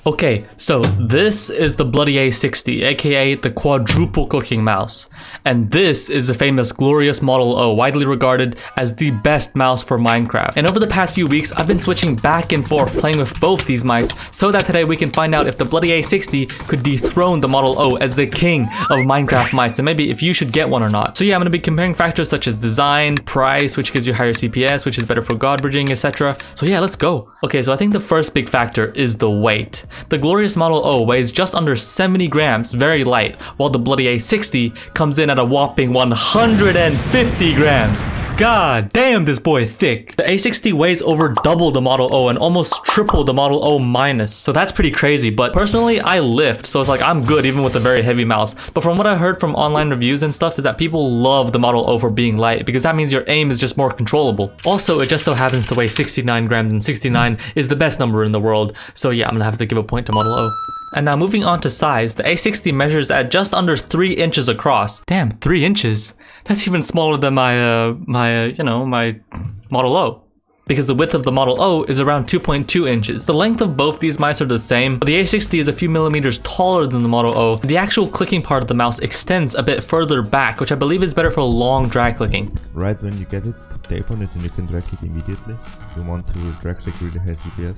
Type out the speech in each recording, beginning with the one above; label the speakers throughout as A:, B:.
A: Okay, so this is the bloody A60, aka the quadruple clicking mouse. And this is the famous glorious Model O, widely regarded as the best mouse for Minecraft. And over the past few weeks, I've been switching back and forth playing with both these mice, so that today we can find out if the bloody A60 could dethrone the Model O as the king of Minecraft mice, and maybe if you should get one or not. So yeah, I'm going to be comparing factors such as design, price, which gives you higher CPS, which is better for Godbridging, etc. So yeah, let's go. Okay, so I think the first big factor is the weight. The glorious Model O weighs just under 70 grams, very light, while the bloody A60 comes in at a whopping 150 grams. God damn, this boy is thick. The A60 weighs over double the Model O and almost triple the Model O minus, so that's pretty crazy. But personally, I lift, so it's like I'm good even with a very heavy mouse. But from what I heard from online reviews and stuff is that people love the Model O for being light because that means your aim is just more controllable. Also, it just so happens to weigh 69 grams, and 69 is the best number in the world. So yeah, I'm gonna have to give a point to Model O. And now moving on to size, the A60 measures at just under 3 inches across. Damn, 3 inches? That's even smaller than my Model O. Because the width of the Model O is around 2.2 inches. The length of both these mice are the same, but the A60 is a few millimeters taller than the Model O. The actual clicking part of the mouse extends a bit further back, which I believe is better for long drag clicking.
B: Right when you get it, put tape on it and you can drag click immediately. If you want to drag click really high CPS.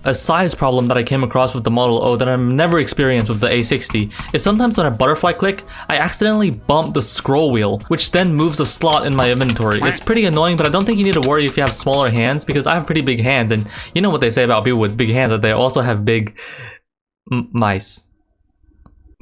A: A size problem that I came across with the Model O that I've never experienced with the A60 is sometimes when I butterfly click, I accidentally bump the scroll wheel, which then moves a slot in my inventory. It's pretty annoying, but I don't think you need to worry if you have smaller hands, because I have pretty big hands, and you know what they say about people with big hands, that they also have big mice.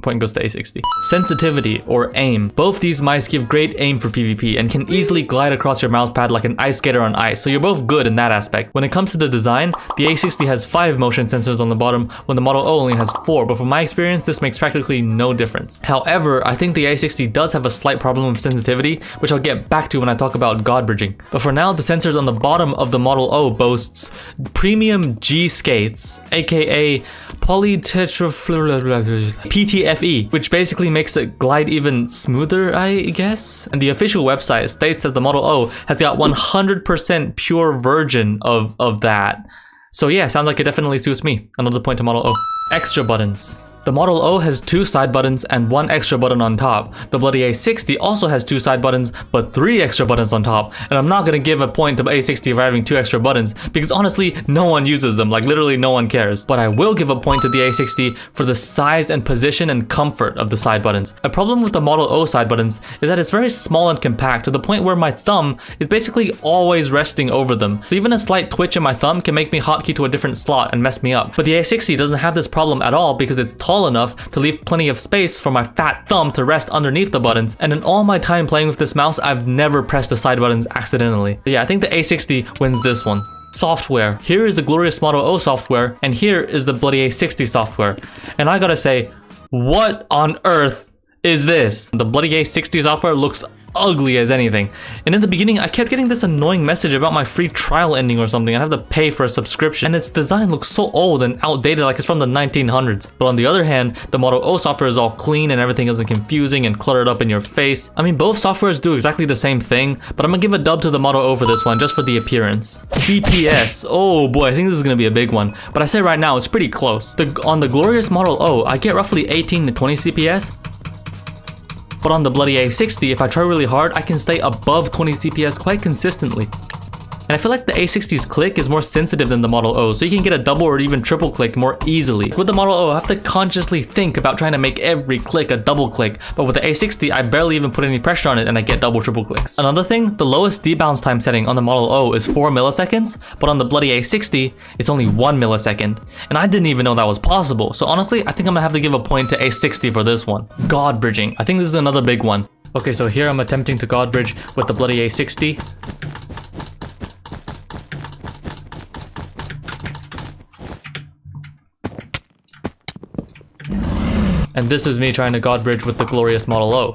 A: Point goes to A60. Sensitivity, or aim. Both these mice give great aim for PvP and can easily glide across your mouse pad like an ice skater on ice, so you're both good in that aspect. When it comes to the design, the A60 has 5 motion sensors on the bottom when the Model O only has 4, but from my experience this makes practically no difference. However, I think the A60 does have a slight problem with sensitivity, which I'll get back to when I talk about Godbridging. But for now, the sensors on the bottom of the Model O boasts premium G skates, aka PTFE, which basically makes it glide even smoother, I guess. And the official website states that the Model O has got 100% pure virgin of that. So yeah, sounds like it definitely suits me. Another point to Model O. Extra buttons. The Model O has 2 side buttons and 1 extra button on top. The bloody A60 also has 2 side buttons, but 3 extra buttons on top. And I'm not gonna give a point to A60 for having 2 extra buttons, because honestly, no one uses them, like literally no one cares. But I will give a point to the A60 for the size and position and comfort of the side buttons. A problem with the Model O side buttons is that it's very small and compact to the point where my thumb is basically always resting over them. So even a slight twitch in my thumb can make me hotkey to a different slot and mess me up. But the A60 doesn't have this problem at all because it's tall enough to leave plenty of space for my fat thumb to rest underneath the buttons, and in all my time playing with this mouse, I've never pressed the side buttons accidentally. But yeah, I think the A60 wins this one. Software. Here is the glorious Model O software, and here is the bloody A60 software. And I gotta say, what on earth is this? The bloody A60 software looks ugly as anything. And in the beginning, I kept getting this annoying message about my free trial ending or something. I'd have to pay for a subscription, and its design looks so old and outdated, like it's from the 1900s. But on the other hand, the Model O software is all clean and everything isn't confusing and cluttered up in your face. I mean, both softwares do exactly the same thing, but I'm gonna give a dub to the Model O for this one, just for the appearance. CPS. Oh boy, I think this is gonna be a big one. But I say right now, it's pretty close. On the glorious Model O, I get roughly 18 to 20 CPS. But on the bloody A60, if I try really hard, I can stay above 20 CPS quite consistently. And I feel like the A60's click is more sensitive than the Model O, so you can get a double or even triple click more easily. With the Model O, I have to consciously think about trying to make every click a double click, but with the A60, I barely even put any pressure on it and I get double triple clicks. Another thing, the lowest debounce time setting on the Model O is 4 milliseconds, but on the bloody A60, it's only 1 millisecond. And I didn't even know that was possible, so honestly, I think I'm gonna have to give a point to A60 for this one. Godbridging. I think this is another big one. Okay, so here I'm attempting to Godbridge with the bloody A60. And this is me trying to Godbridge with the glorious Model O.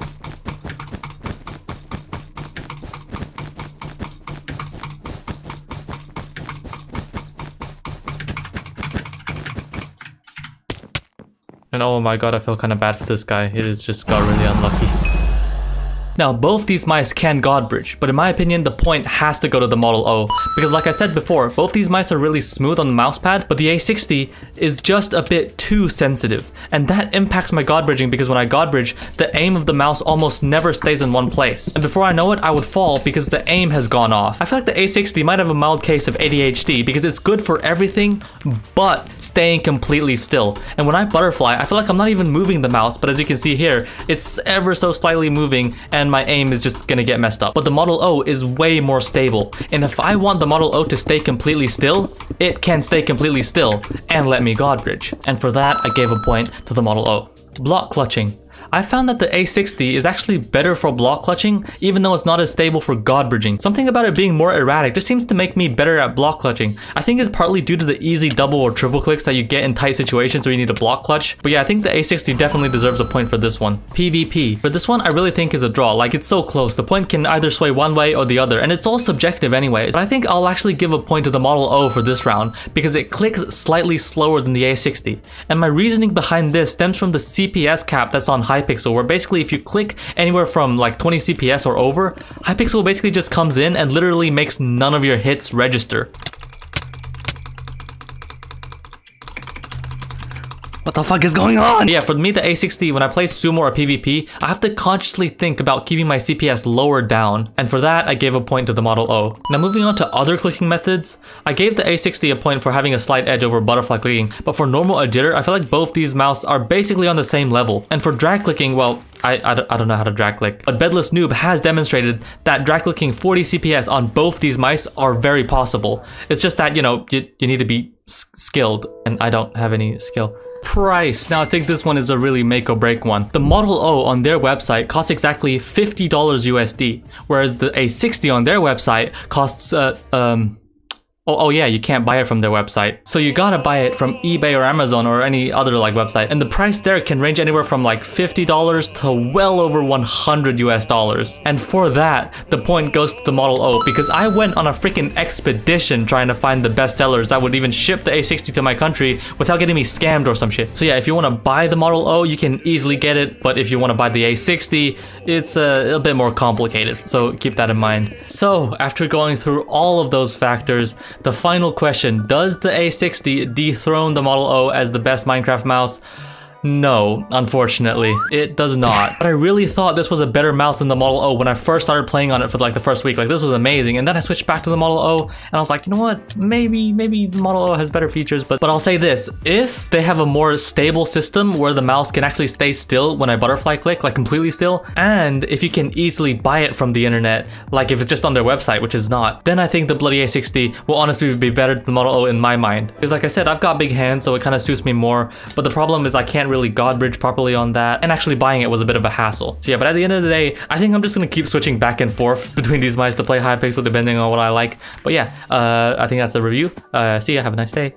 A: And oh my god, I feel kind of bad for this guy. It has just got really unlucky. Now, both these mice can Godbridge, but in my opinion, the point has to go to the Model O, because like I said before, both these mice are really smooth on the mouse pad, but the A60 is just a bit too sensitive, and that impacts my Godbridging because when I Godbridge, the aim of the mouse almost never stays in one place. And before I know it, I would fall because the aim has gone off. I feel like the A60 might have a mild case of ADHD because it's good for everything, but staying completely still. And when I butterfly, I feel like I'm not even moving the mouse, but as you can see here, it's ever so slightly moving and my aim is just gonna get messed up. But the Model O is way more stable. And if I want the Model O to stay completely still, it can stay completely still and let me Godbridge. And for that, I gave a point to the Model O. Block clutching. I found that the A60 is actually better for block clutching, even though it's not as stable for Godbridging. Something about it being more erratic just seems to make me better at block clutching. I think it's partly due to the easy double or triple clicks that you get in tight situations where you need a block clutch. But yeah, I think the A60 definitely deserves a point for this one. PvP. For this one, I really think it's a draw. Like, it's so close. The point can either sway one way or the other, and it's all subjective anyways. But I think I'll actually give a point to the Model O for this round, because it clicks slightly slower than the A60. And my reasoning behind this stems from the CPS cap that's on Hypixel, where basically if you click anywhere from like 20 CPS or over, Hypixel basically just comes in and literally makes none of your hits register. What the fuck is going on? Yeah, for me, the A60, when I play Sumo or PvP, I have to consciously think about keeping my CPS lower down. And for that, I gave a point to the Model O. Now moving on to other clicking methods, I gave the A60 a point for having a slight edge over butterfly clicking, but for normal or jitter, I feel like both these mouse are basically on the same level. And for drag clicking, well, I don't know how to drag click, but Bedless Noob has demonstrated that drag clicking 40 CPS on both these mice are very possible. It's just that, you know, you need to be skilled, and I don't have any skill. Price. Now I think this one is a really make or break one. The Model O on their website costs exactly $50 USD, whereas the A60 on their website costs Oh yeah, you can't buy it from their website. So you gotta buy it from eBay or Amazon or any other like website. And the price there can range anywhere from like $50 to well over $100 US. And for that, the point goes to the Model O, because I went on a freaking expedition trying to find the best sellers that would even ship the A60 to my country without getting me scammed or some shit. So yeah, if you wanna buy the Model O, you can easily get it. But if you wanna buy the A60, it's a bit more complicated. So keep that in mind. So after going through all of those factors, the final question, does the A60 dethrone the Model O as the best Minecraft mouse? No, unfortunately, it does not. But I really thought this was a better mouse than the Model O when I first started playing on it for like the first week. Like, this was amazing. And then I switched back to the Model O and I was like, you know what? Maybe the Model O has better features. But I'll say this, if they have a more stable system where the mouse can actually stay still when I butterfly click, like completely still, and if you can easily buy it from the internet, like if it's just on their website, which is not, then I think the bloody A60 will honestly be better than the Model O in my mind. Because like I said, I've got big hands, so it kind of suits me more. But the problem is I can't really Godbridge properly on that, and actually buying it was a bit of a hassle. So yeah, but at the end of the day, I think I'm just gonna keep switching back and forth between these mice to play Hypixel depending on what I like. But yeah, I think that's the review. See ya, have a nice day.